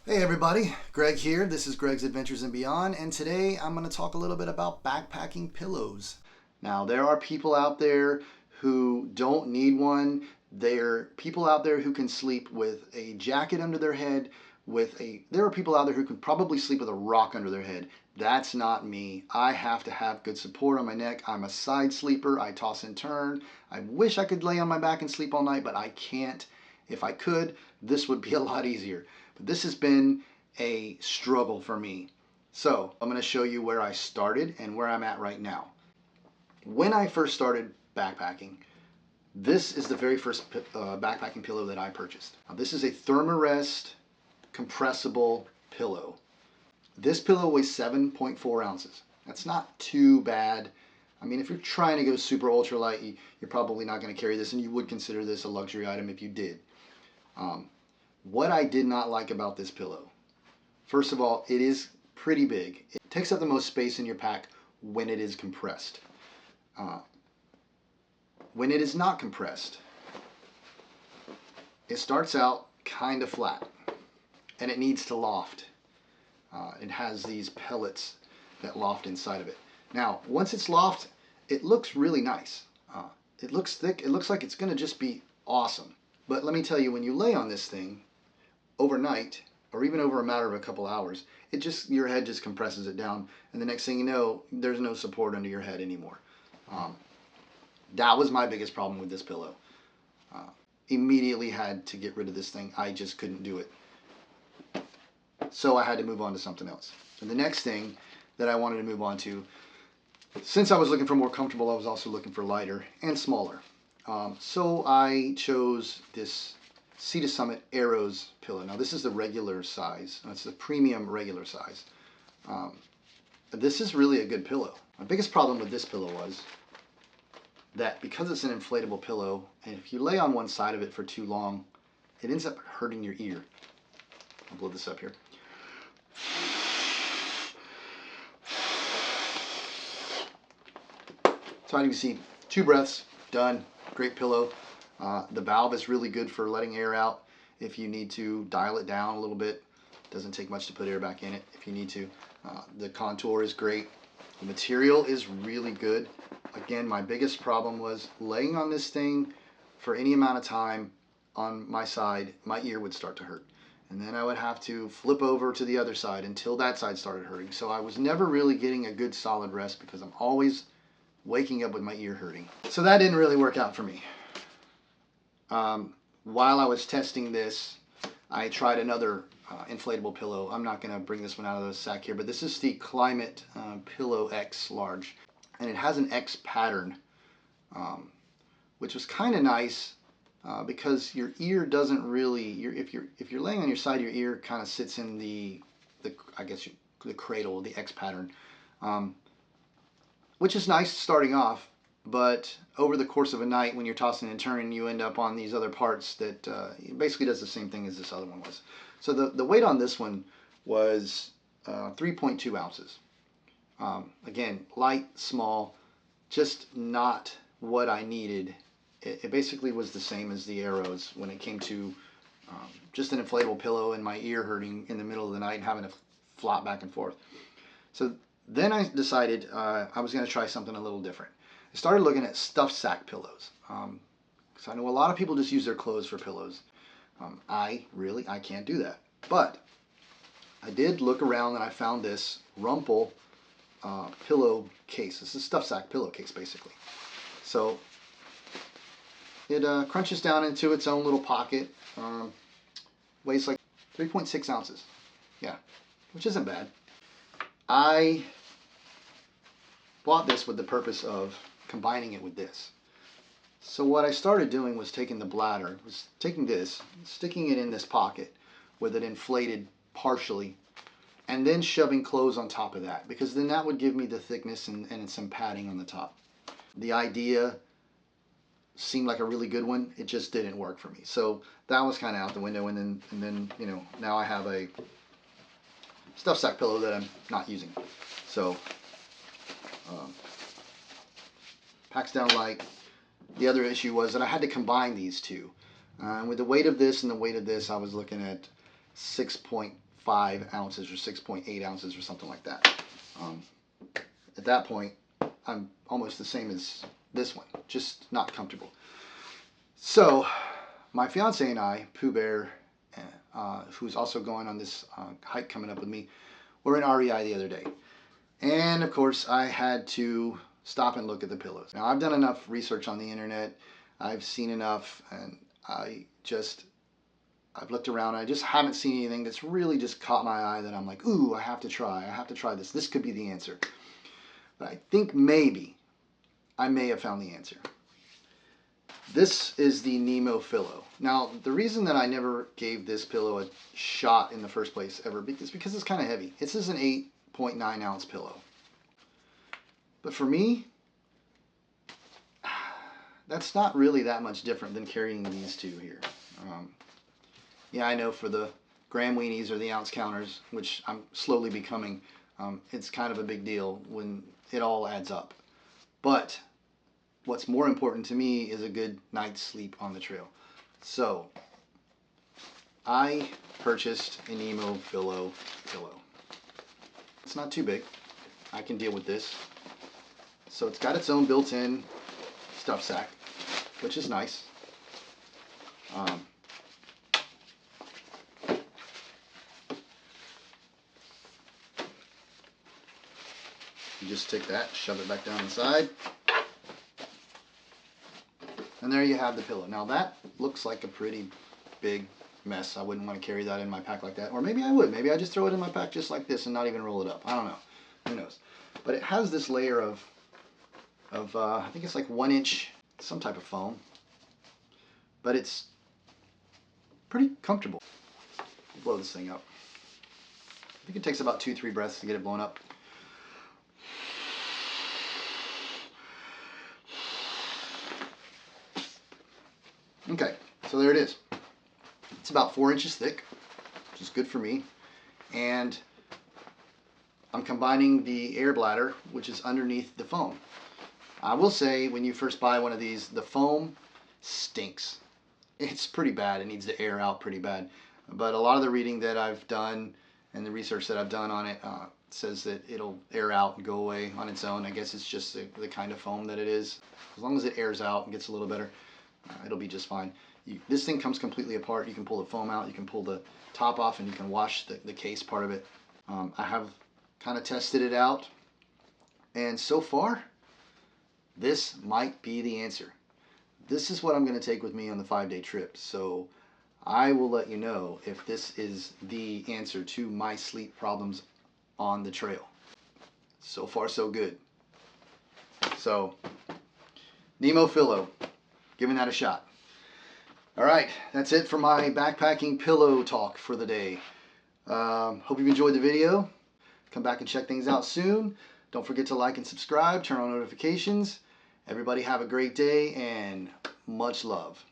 Hey everybody, Greg here. This is Greg's Adventures and Beyond, and today I'm going to talk a little bit about backpacking pillows. Now, there are people out there who don't need one. There are people out there who can sleep with a jacket under their head, there are people out there who can probably sleep with a rock under their head. That's not me. I have to have good support on my neck. I'm a side sleeper. I toss and turn. I wish I could lay on my back and sleep all night, but I can't. If I could, this would be a lot easier. But this has been a struggle for me. So I'm going to show you where I started and where I'm at right now. When I first started backpacking, this is the very first backpacking pillow that I purchased. Now, this is a Thermarest compressible pillow. This pillow weighs 7.4 ounces. That's not too bad. I mean, if you're trying to go super ultralight, you're probably not going to carry this, and you would consider this a luxury item if you did. What I did not like about this pillow, first of all, it is pretty big. It takes up the most space in your pack when it is compressed. When it is not compressed, it starts out kind of flat and it needs to loft. It has these pellets that loft inside of it. Now, once it's loft, it looks really nice. It looks thick. It looks like it's going to just be awesome. But let me tell you, when you lay on this thing overnight, or even over a matter of a couple hours, your head just compresses it down, and the next thing you know, there's no support under your head anymore. That was my biggest problem with this pillow. Immediately had to get rid of this thing. I just couldn't do it. So I had to move on to something else. And the next thing that I wanted to move on to, since I was looking for more comfortable, I was also looking for lighter and smaller. So I chose this Sea to Summit Arrows pillow. Now this is the regular size. It's the premium regular size. This is really a good pillow. My biggest problem with this pillow was that because it's an inflatable pillow, and if you lay on one side of it for too long, it ends up hurting your ear. I'll blow this up here. So you can see, 2 breaths, done. Great pillow. The valve is really good for letting air out if you need to dial it down a little bit. Doesn't take much to put air back in it if you need to. The contour is great. The material is really good. Again, my biggest problem was laying on this thing for any amount of time on my side, my ear would start to hurt. And then I would have to flip over to the other side until that side started hurting. So I was never really getting a good solid rest because I'm always waking up with my ear hurting. So that didn't really work out for me. While I was testing this, I tried another inflatable pillow. I'm not going to bring this one out of the sack here, but this is the Climate Pillow X Large. And it has an X pattern, which was kind of nice because your ear doesn't really, if you're laying on your side, your ear kind of sits in the cradle, the X pattern. Which is nice starting off, but over the course of a night when you're tossing and turning, you end up on these other parts that it basically does the same thing as this other one was. So the weight on this one was 3.2 ounces. Again, light, small, just not what I needed. It basically was the same as the Arrows when it came to just an inflatable pillow and my ear hurting in the middle of the night and having to flop back and forth. So then I decided I was going to try something a little different. I started looking at stuffed sack pillows. Because I know a lot of people just use their clothes for pillows. I can't do that. But I did look around and I found this Rumple pillow case. This is a stuffed sack pillowcase basically. So it crunches down into its own little pocket. Weighs like 3.6 ounces. Yeah, which isn't bad. I bought this with the purpose of combining it with this. So what I started doing was taking this, sticking it in this pocket with it inflated partially, and then shoving clothes on top of that, because then that would give me the thickness and some padding on the top. The idea seemed like a really good one. It just didn't work for me. So that was kind of out the window, and then now I have a stuffed sack pillow that I'm not using. So packs down light. The other issue was that I had to combine these two. With the weight of this and the weight of this, I was looking at 6.5 6.5 ounces or 6.8 ounces or something like that. At that point, I'm almost the same as this one, just not comfortable. So my fiance and I, Pooh Bear, who's also going on this hike coming up with me, were in REI the other day. And of course, I had to stop and look at the pillows. Now, I've done enough research on the internet. I've seen enough, and I've looked around. I just haven't seen anything that's really just caught my eye that I'm like, ooh, I have to try this. This could be the answer. But I think maybe I may have found the answer. This is the Nemo pillow. Now, the reason that I never gave this pillow a shot in the first place ever is because it's kind of heavy. This is an 8.9 ounce pillow. But for me, that's not really that much different than carrying these two here. Yeah, I know for the gram weenies or the ounce counters, which I'm slowly becoming, it's kind of a big deal when it all adds up. But what's more important to me is a good night's sleep on the trail. So I purchased a Nemo pillow. It's not too big. I can deal with this. So it's got its own built-in stuff sack, which is nice. You just take that, shove it back down inside. And there you have the pillow. Now that looks like a pretty big mess. I wouldn't want to carry that in my pack like that. Or maybe I would. Maybe I just throw it in my pack just like this and not even roll it up. I don't know. Who knows? But it has this layer of I think it's like 1 inch, some type of foam. But it's pretty comfortable. Blow this thing up. I think it takes about 2-3 breaths to get it blown up. Okay, so there it is. It's about 4 inches thick, which is good for me. And I'm combining the air bladder, which is underneath the foam. I will say, when you first buy one of these, the foam stinks. It's pretty bad. It needs to air out pretty bad. But a lot of the reading that I've done and the research that I've done on it says that it'll air out and go away on its own. I guess it's just the kind of foam that it is. As long as it airs out and gets a little better, it'll be just fine. This thing comes completely apart. You can pull the foam out, you can pull the top off, and you can wash the case part of it. I have kind of tested it out, and so far, this might be the answer. This is what I'm going to take with me on the 5-day trip, so I will let you know if this is the answer to my sleep problems on the trail. So far, so good. So, Nemo pillow, giving that a shot. All right, that's it for my backpacking pillow talk for the day. Hope you've enjoyed the video. Come back and check things out soon. Don't forget to like and subscribe, turn on notifications. Everybody have a great day and much love.